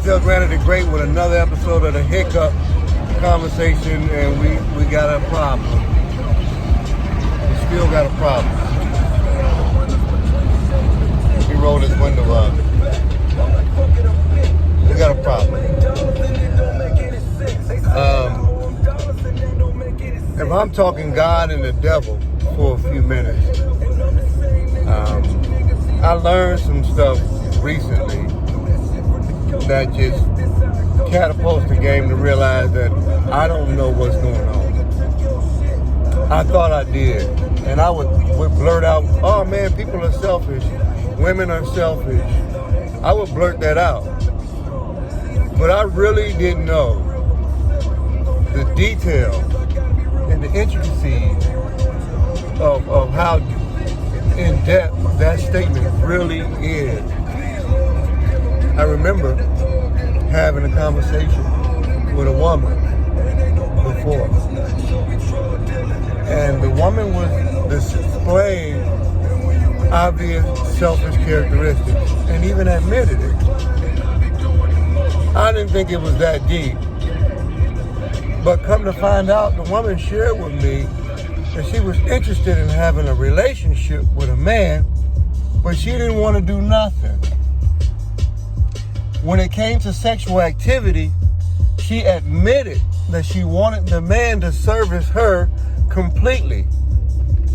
still granted the great with another episode of the Hiccup Conversation, and we got a problem. We still got a problem. He rolled his window up. We got a problem. If I'm talking God and the devil for a few minutes, I learned some stuff recently that just catapults the game to realize that I don't know what's going on. I thought I did. And I would blurt out, oh man, people are selfish. Women are selfish. I would blurt that out. But I really didn't know the detail and the intricacies of how in depth that statement really is. I remember having a conversation with a woman before, and the woman was displaying obvious selfish characteristics and even admitted it. I didn't think it was that deep, but come to find out, the woman shared with me that she was interested in having a relationship with a man, but she didn't want to do nothing. When it came to sexual activity, she admitted that she wanted the man to service her completely,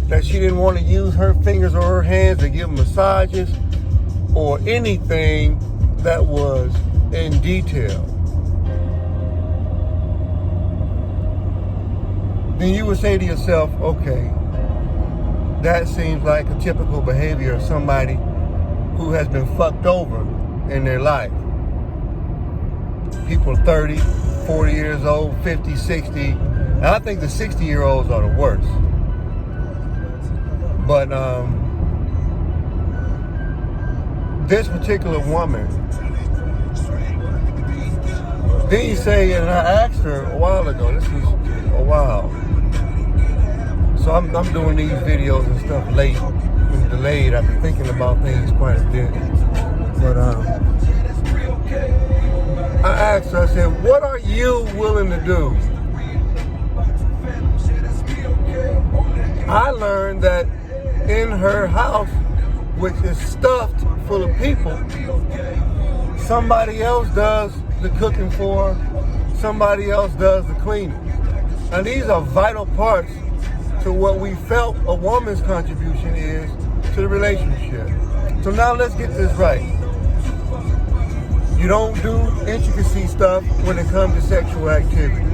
that she didn't want to use her fingers or her hands to give massages or anything that was in detail. Then you would say to yourself, okay, that seems like a typical behavior of somebody who has been fucked over in their life. People 30, 40 years old, 50, 60. And I think the 60-year-olds are the worst. But this particular woman, then you say, and I asked her a while ago, this was a while. So I'm doing these videos and stuff late and delayed. I've been thinking about things quite a bit. But I asked her, I said, what are you willing to do? I learned that in her house, which is stuffed full of people, somebody else does the cooking for her, somebody else does the cleaning. And these are vital parts to what we felt a woman's contribution is to the relationship. So now let's get this right. You don't do intricacy stuff when it comes to sexual activity.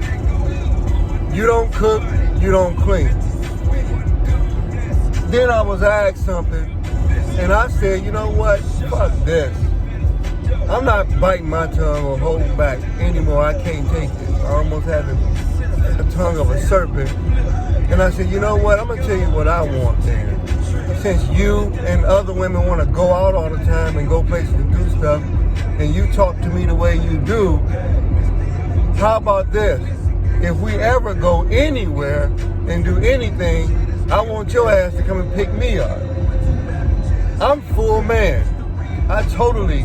You don't cook, you don't clean. Then I was asked something, and I said, you know what, fuck this. I'm not biting my tongue or holding back anymore. I can't take this. I almost had the tongue of a serpent. And I said, you know what, I'm going to tell you what I want then. Since you and other women want to go out all the time and go places and do stuff, and you talk to me the way you do, how about this? If we ever go anywhere and do anything, I want your ass to come and pick me up. I'm full man. I totally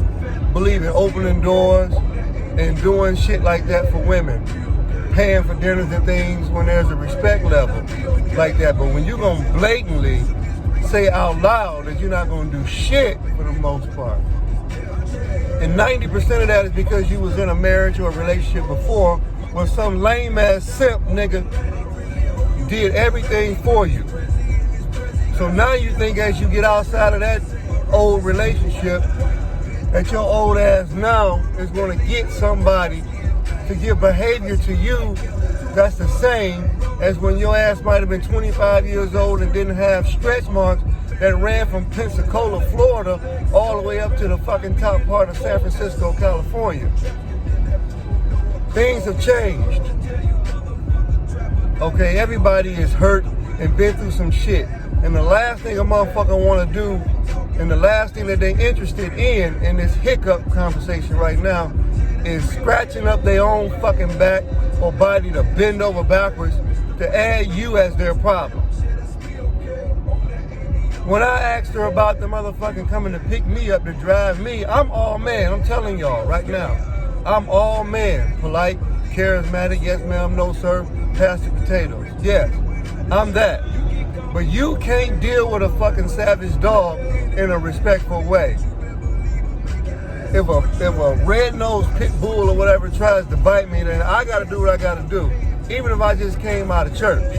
believe in opening doors and doing shit like that for women. Paying for dinners and things when there's a respect level like that. But when you're going to blatantly say out loud that you're not going to do shit for the most part, and 90% of that is because you was in a marriage or a relationship before where some lame ass simp nigga did everything for you. So now you think as you get outside of that old relationship that your old ass now is going to get somebody to give behavior to you that's the same as when your ass might have been 25 years old and didn't have stretch marks that ran from Pensacola, Florida, all the way up to the fucking top part of San Francisco, California. Things have changed. Okay, everybody is hurt and been through some shit. And the last thing a motherfucker want to do, and the last thing that they interested in this hiccup conversation right now, is scratching up their own fucking back or body to bend over backwards to add you as their problem. When I asked her about the motherfucking coming to pick me up to drive me, I'm all man. I'm telling y'all right now. I'm all man. Polite, charismatic, yes ma'am, no sir, pass the potatoes. Yes, I'm that. But you can't deal with a fucking savage dog in a respectful way. If a red-nosed pit bull or whatever tries to bite me, then I gotta do what I gotta do. Even if I just came out of church.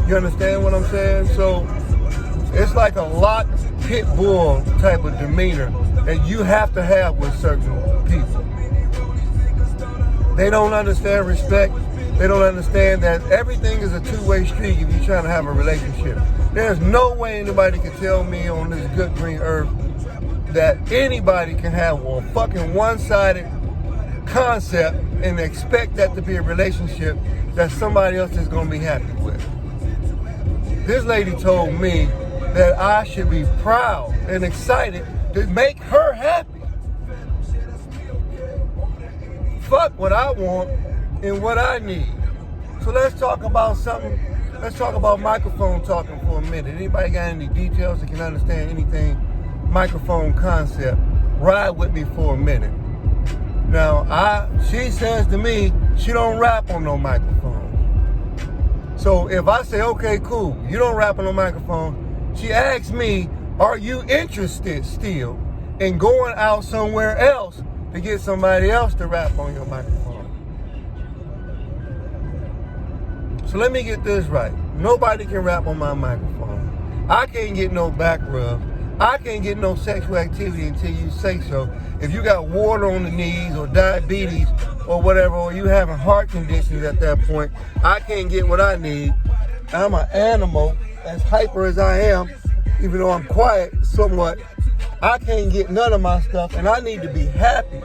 You understand what I'm saying? So it's like a locked pit bull type of demeanor that you have to have with certain people. They don't understand respect. They don't understand that everything is a two-way street if you're trying to have a relationship. There's no way anybody can tell me on this good green earth that anybody can have a fucking one-sided concept and expect that to be a relationship that somebody else is going to be happy with. This lady told me that I should be proud and excited to make her happy. Fuck what I want and what I need. So let's talk about something. Let's talk about microphone talking for a minute. Anybody got any details that can understand anything microphone concept? Ride with me for a minute. Now, she says to me, she don't rap on no microphone. So if I say, okay, cool, you don't rap on no microphone, she asks me, are you interested still in going out somewhere else to get somebody else to rap on your microphone? So let me get this right. Nobody can rap on my microphone. I can't get no back rub. I can't get no sexual activity until you say so. If you got water on the knees or diabetes or whatever, or you having heart conditions at that point, I can't get what I need. I'm an animal, as hyper as I am, even though I'm quiet somewhat. I can't get none of my stuff, and I need to be happy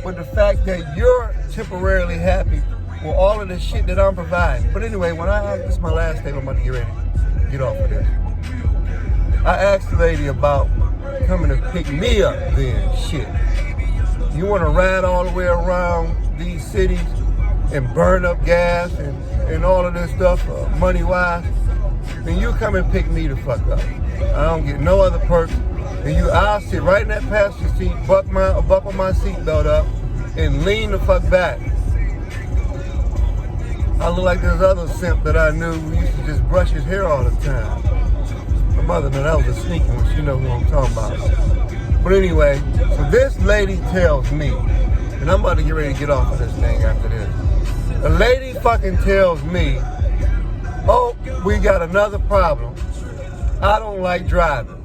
with the fact that you're temporarily happy with all of the shit that I'm providing. But anyway, this is my last statement, I'm about to get ready to get off of this. I asked the lady about coming to pick me up then. Shit. You want to ride all the way around these cities and burn up gas and all of this stuff, money-wise? Then you come and pick me the fuck up. I don't get no other perks. And I'll sit right in that passenger seat, buckle my seatbelt up, and lean the fuck back. I look like this other simp that I knew who used to just brush his hair all the time. My mother, man, that was a sneaky one. She knows who I'm talking about. But anyway, so this lady tells me, and I'm about to get ready to get off of this thing after this. The lady fucking tells me, oh, we got another problem. I don't like driving.